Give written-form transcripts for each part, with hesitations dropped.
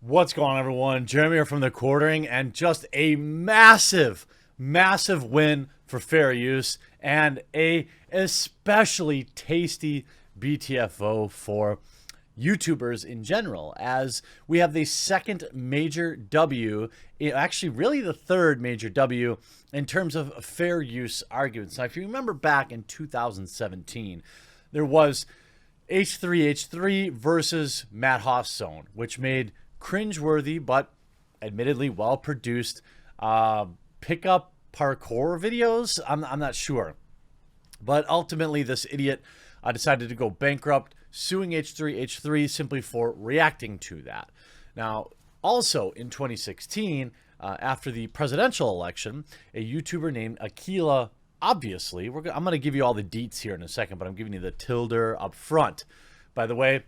What's going on, everyone? Jeremy here from the Quartering, and just a massive win for fair use and a especially tasty BTFO for YouTubers in general, as we have the second major W, actually really the third major W in terms of fair use arguments. Now, if you remember back in 2017, there was H3H3 versus Matt Haas Zone, which made cringeworthy but admittedly well-produced pickup parkour videos. I'm not sure. But ultimately, this idiot decided to go bankrupt, suing H3H3 simply for reacting to that. Now, also in 2016, after the presidential election, a YouTuber named Akilah, obviously, I'm going to give you all the deets here in a second, but I'm giving you the tilde up front. By the way,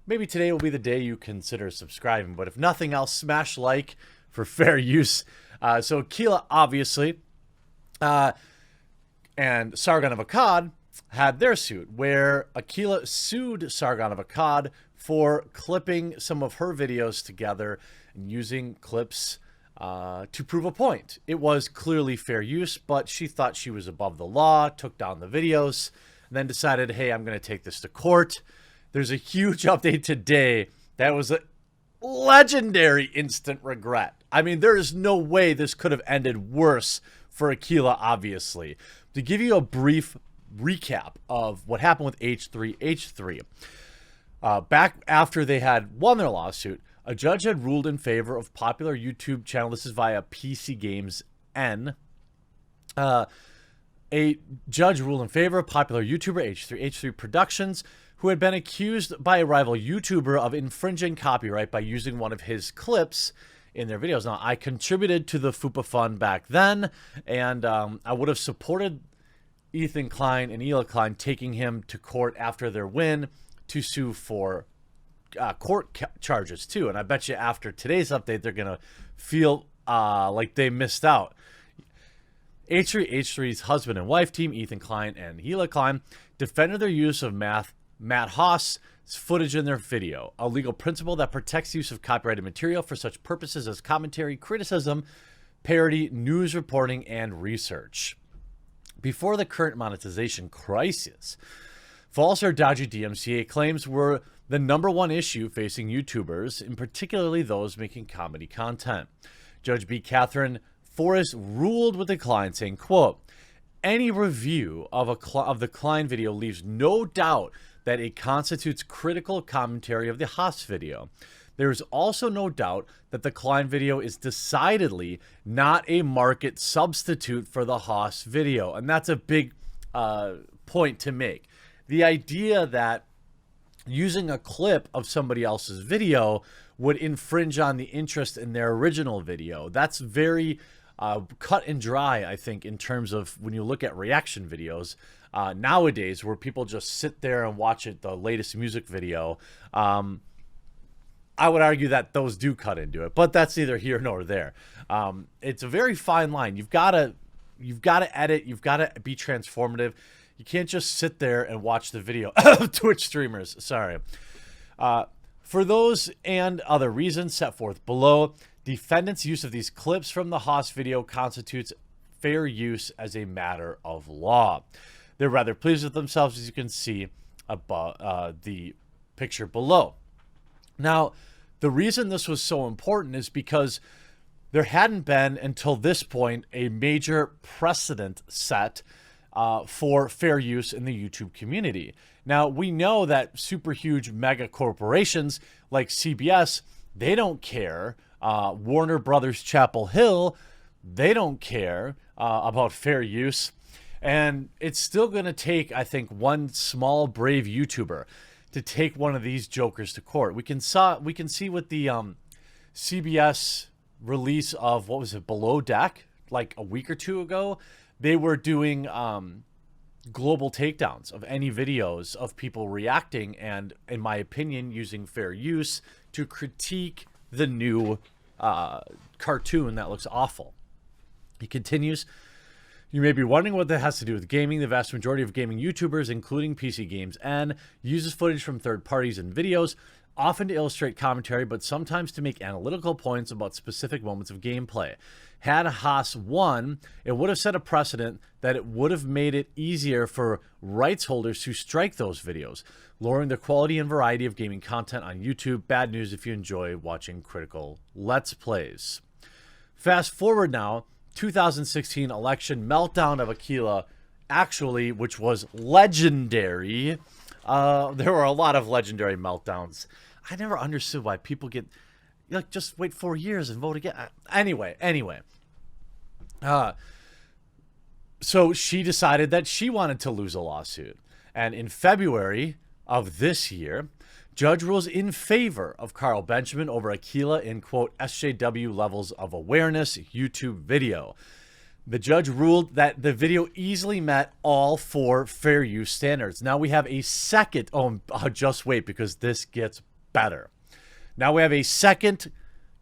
maybe today will be the day you consider subscribing, but if nothing else, smash like for fair use. So Akilah, obviously, and Sargon of Akkad had their suit, where Akilah sued Sargon of Akkad for clipping some of her videos together and using clips to prove a point. It was clearly fair use, but she thought she was above the law, took down the videos, and then decided, hey, I'm going to take this to court. There's a huge update today that was a legendary instant regret. I mean, there is no way this could have ended worse for Akilah, obviously. To give you a brief recap of what happened with H3H3. Back after they had won their lawsuit, a judge had ruled in favor of popular YouTube channel. This is via PC Games N. A judge ruled in favor of popular YouTuber H3H3 Productions, who had been accused by a rival YouTuber of infringing copyright by using one of his clips in their videos. Now, I contributed to the FUPA fund back then, and I would have supported Ethan Klein and Hila Klein taking him to court after their win to sue for court charges too. And I bet you after today's update, they're going to feel like they missed out. H3H3's husband and wife team, Ethan Klein and Hila Klein, defended their use of Matt Haas' footage in their video, a legal principle that protects the use of copyrighted material for such purposes as commentary, criticism, parody, news reporting, and research. Before the current monetization crisis, false or dodgy DMCA claims were the #1 issue facing YouTubers, and particularly those making comedy content. Judge B. Catherine Forrest ruled with the Klein, saying, quote, "Any review of the Klein video leaves no doubt that it constitutes critical commentary of the Haas video. There is also no doubt that the Klein video is decidedly not a market substitute for the Haas video." And that's a big point to make. The idea that using a clip of somebody else's video would infringe on the interest in their original video. That's very cut and dry, I think, in terms of when you look at reaction videos nowadays, where people just sit there and watch the latest music video. I would argue that those do cut into it, but that's neither here nor there. It's a very fine line. You've got to edit. You've got to be transformative. You can't just sit there and watch the video of Twitch streamers. Sorry. For those and other reasons set forth below, defendants' use of these clips from the Haas video constitutes fair use as a matter of law. They're rather pleased with themselves, as you can see above the picture below. Now, the reason this was so important is because there hadn't been, until this point, a major precedent set for fair use in the YouTube community. Now, we know that super huge mega corporations like CBS, they don't care. Warner Brothers Chapel Hill, they don't care about fair use. And it's still going to take, I think, one small brave YouTuber to take one of these jokers to court. We can see with the CBS release of, what was it, Below Deck, like a week or two ago, they were doing global takedowns of any videos of people reacting and, in my opinion, using fair use to critique the new cartoon that looks awful. He continues, You may be wondering what that has to do with gaming. The vast majority of gaming YouTubers, including PC Games N, uses footage from third parties and videos, often to illustrate commentary, but sometimes to make analytical points about specific moments of gameplay. Had Haas won, it would have set a precedent that it would have made it easier for rights holders to strike those videos, lowering the quality and variety of gaming content on YouTube. Bad news if you enjoy watching critical Let's Plays. Fast forward now, 2016 election meltdown of Akilah, actually, which was legendary. There were a lot of legendary meltdowns. I never understood why people get, like, just wait 4 years and vote again. Anyway. So she decided that she wanted to lose a lawsuit. And in February of this year, judge rules in favor of Carl Benjamin over Akilah in, quote, SJW levels of awareness YouTube video. The judge ruled that the video easily met all 4 fair use standards. Now we have a second, just wait, because this gets better. Now we have a second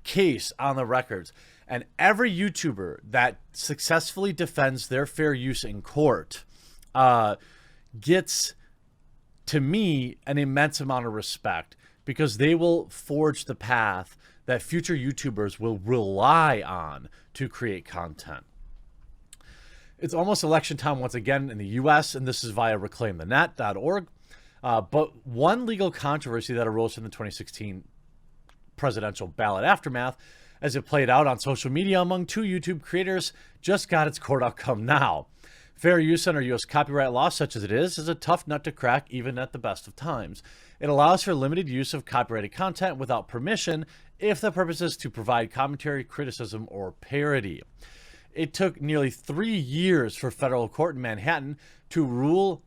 case on the records. And every YouTuber that successfully defends their fair use in court gets, to me, an immense amount of respect, because they will forge the path that future YouTubers will rely on to create content. It's almost election time once again in the U.S., and this is via reclaimthenet.org. But one legal controversy that arose from the 2016 presidential ballot aftermath, as it played out on social media among 2 YouTube creators, just got its court outcome now. Fair use under U.S. copyright law, such as it is a tough nut to crack even at the best of times. It allows for limited use of copyrighted content without permission if the purpose is to provide commentary, criticism, or parody. It took nearly 3 years for federal court in Manhattan to rule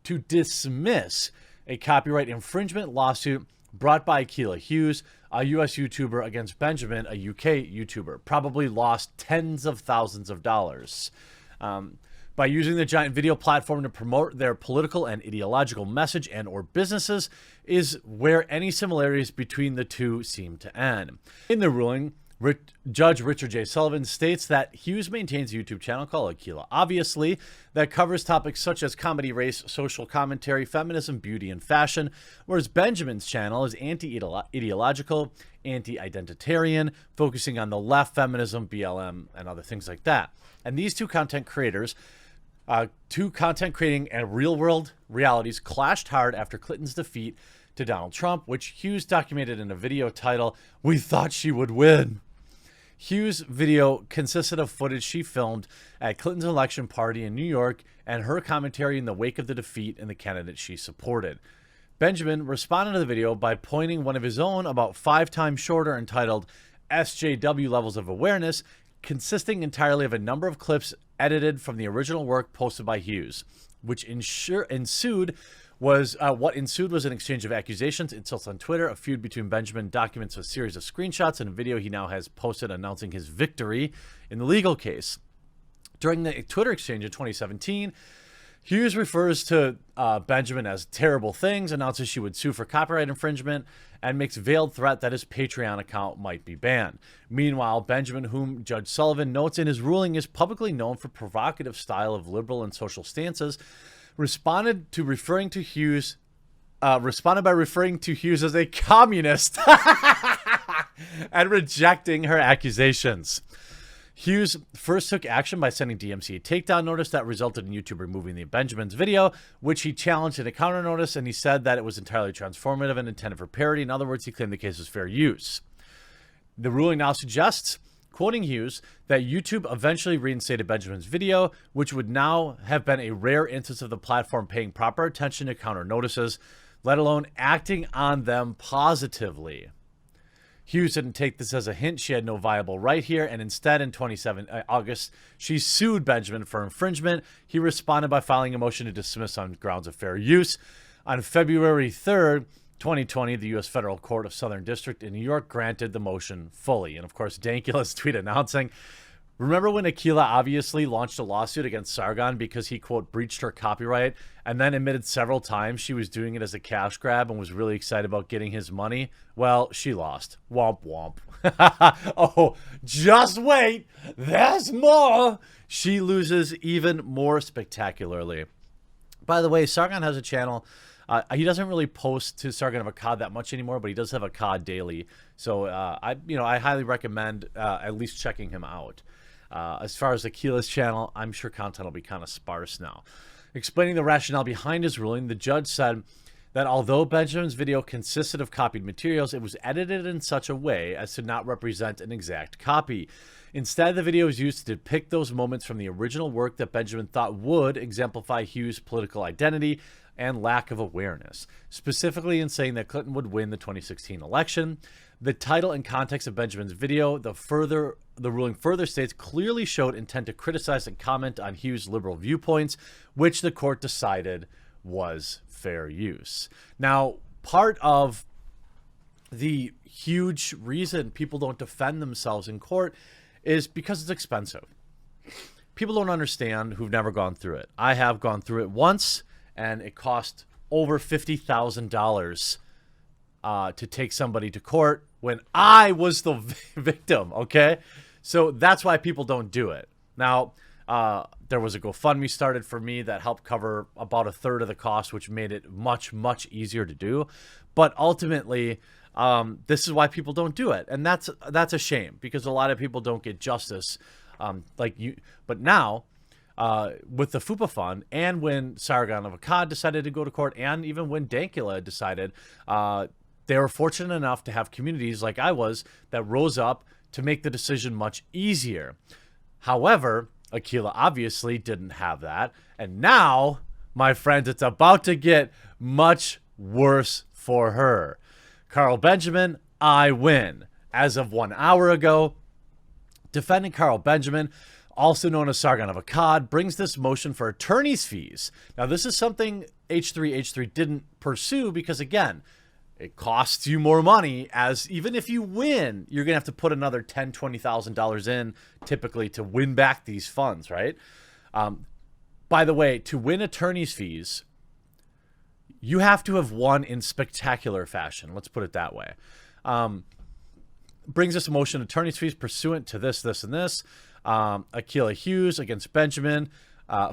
to dismiss a copyright infringement lawsuit brought by Akilah Hughes, a U.S. YouTuber, against Benjamin, a UK YouTuber. Probably lost tens of thousands of dollars. By using the giant video platform to promote their political and ideological message and or businesses is where any similarities between the two seem to end. In the ruling, Judge Richard J. Sullivan states that Hughes maintains a YouTube channel called Akilah Obviously that covers topics such as comedy, race, social commentary, feminism, beauty, and fashion, whereas Benjamin's channel is anti-ideological, anti-identitarian, focusing on the left, feminism, BLM, and other things like that. And these two content creators, two content creating and real-world realities clashed hard after Clinton's defeat to Donald Trump, which Hughes documented in a video titled, "We Thought She Would Win." Hughes' video consisted of footage she filmed at Clinton's election party in New York and her commentary in the wake of the defeat in the candidate she supported. Benjamin responded to the video by pointing one of his own about 5 times shorter entitled SJW Levels of Awareness, consisting entirely of a number of clips edited from the original work posted by Hughes. What ensued was an exchange of accusations, insults on Twitter. A feud between Benjamin documents a series of screenshots and a video he now has posted announcing his victory in the legal case. During the Twitter exchange in 2017, Hughes refers to Benjamin as terrible things, announces she would sue for copyright infringement, and makes veiled threat that his Patreon account might be banned. Meanwhile, Benjamin, whom Judge Sullivan notes in his ruling is publicly known for provocative style of liberal and social stances, responded by referring to Hughes as a communist and rejecting her accusations. Hughes first took action by sending DMC a takedown notice that resulted in YouTube removing the Benjamin's video, which he challenged in a counter notice, and he said that it was entirely transformative and intended for parody. In other words, he claimed the case was fair use. The ruling now suggests, quoting Hughes, that YouTube eventually reinstated Benjamin's video, which would now have been a rare instance of the platform paying proper attention to counter notices, let alone acting on them positively. Hughes didn't take this as a hint she had no viable right here, and instead in August, she sued Benjamin for infringement. He responded by filing a motion to dismiss on grounds of fair use. On February 3rd, 2020, the U.S. Federal Court of Southern District in New York granted the motion fully. And of course, Dankula's tweet announcing, Remember when Akilah obviously launched a lawsuit against Sargon because he, quote, breached her copyright, and then admitted several times she was doing it as a cash grab and was really excited about getting his money? Well, she lost. Womp womp. Oh, just wait. There's more. She loses even more spectacularly. By the way, Sargon has a channel. He doesn't really post to Sargon of Akkad that much anymore, but he does have Akkad daily. So I highly recommend at least checking him out. As far as Akilah's channel, I'm sure content will be kind of sparse now. Explaining the rationale behind his ruling, the judge said that although Benjamin's video consisted of copied materials, it was edited in such a way as to not represent an exact copy. Instead, the video was used to depict those moments from the original work that Benjamin thought would exemplify Hughes' political identity and lack of awareness, specifically in saying that Clinton would win the 2016 election. The title and context of Benjamin's video, the ruling further states, clearly showed intent to criticize and comment on Hughes' liberal viewpoints, which the court decided was fair use. Now, part of the huge reason people don't defend themselves in court is because it's expensive. People don't understand who've never gone through it. I have gone through it once, and it cost over $50,000 to take somebody to court when I was the victim, okay? So that's why people don't do it. Now, there was a GoFundMe started for me that helped cover about a third of the cost, which made it much, much easier to do. But ultimately, this is why people don't do it. And that's a shame, because a lot of people don't get justice But now, with the FUPA fund, and when Sargon of Akkad decided to go to court, and even when Dankula decided, they were fortunate enough to have communities like I was that rose up to make the decision much easier. However, Akilah obviously didn't have that. And now, my friends, it's about to get much worse for her. Carl Benjamin, I win. As of 1 hour ago, defendant Carl Benjamin, also known as Sargon of Akkad, brings this motion for attorney's fees. Now, this is something H3H3 didn't pursue because, again, it costs you more money, as even if you win, you're going to have to put another $10,000, $20,000 in typically to win back these funds, right? By the way, to win attorney's fees, you have to have won in spectacular fashion. Let's put it that way. Brings us a motion, attorney's fees pursuant to this, this, and this. Akilah Hughes against Benjamin.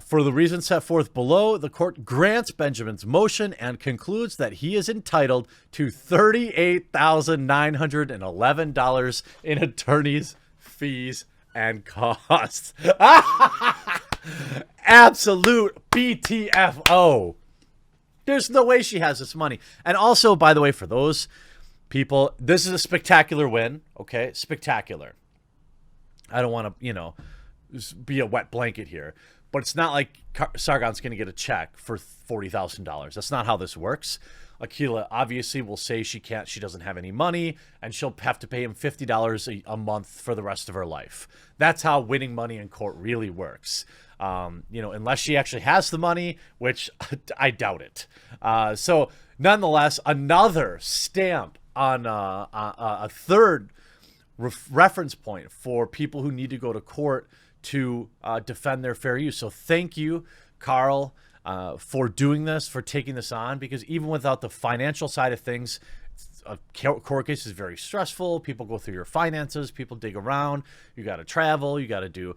For the reasons set forth below, the court grants Benjamin's motion and concludes that he is entitled to $38,911 in attorney's fees and costs. Absolute BTFO. There's no way she has this money. And also, by the way, for those people, this is a spectacular win, okay? Spectacular. I don't want to, be a wet blanket here. But it's not like Sargon's going to get a check for $40,000. That's not how this works. Akilah obviously will say she doesn't have any money, and she'll have to pay him $50 a month for the rest of her life. That's how winning money in court really works. Unless she actually has the money, which I doubt it. So nonetheless, another stamp on a third reference point for people who need to go to court to defend their fair use. So thank you, Carl, for doing this, for taking this on, because even without the financial side of things, a court case is very stressful. People go through your finances, people dig around, you got to travel, you got to do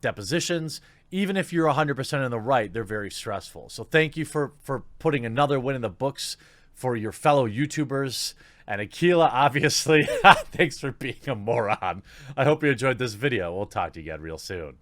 depositions. Even if you're 100% in the right, they're very stressful. So thank you for putting another win in the books for your fellow YouTubers. And Akilah, obviously, thanks for being a moron. I hope you enjoyed this video. We'll talk to you again real soon.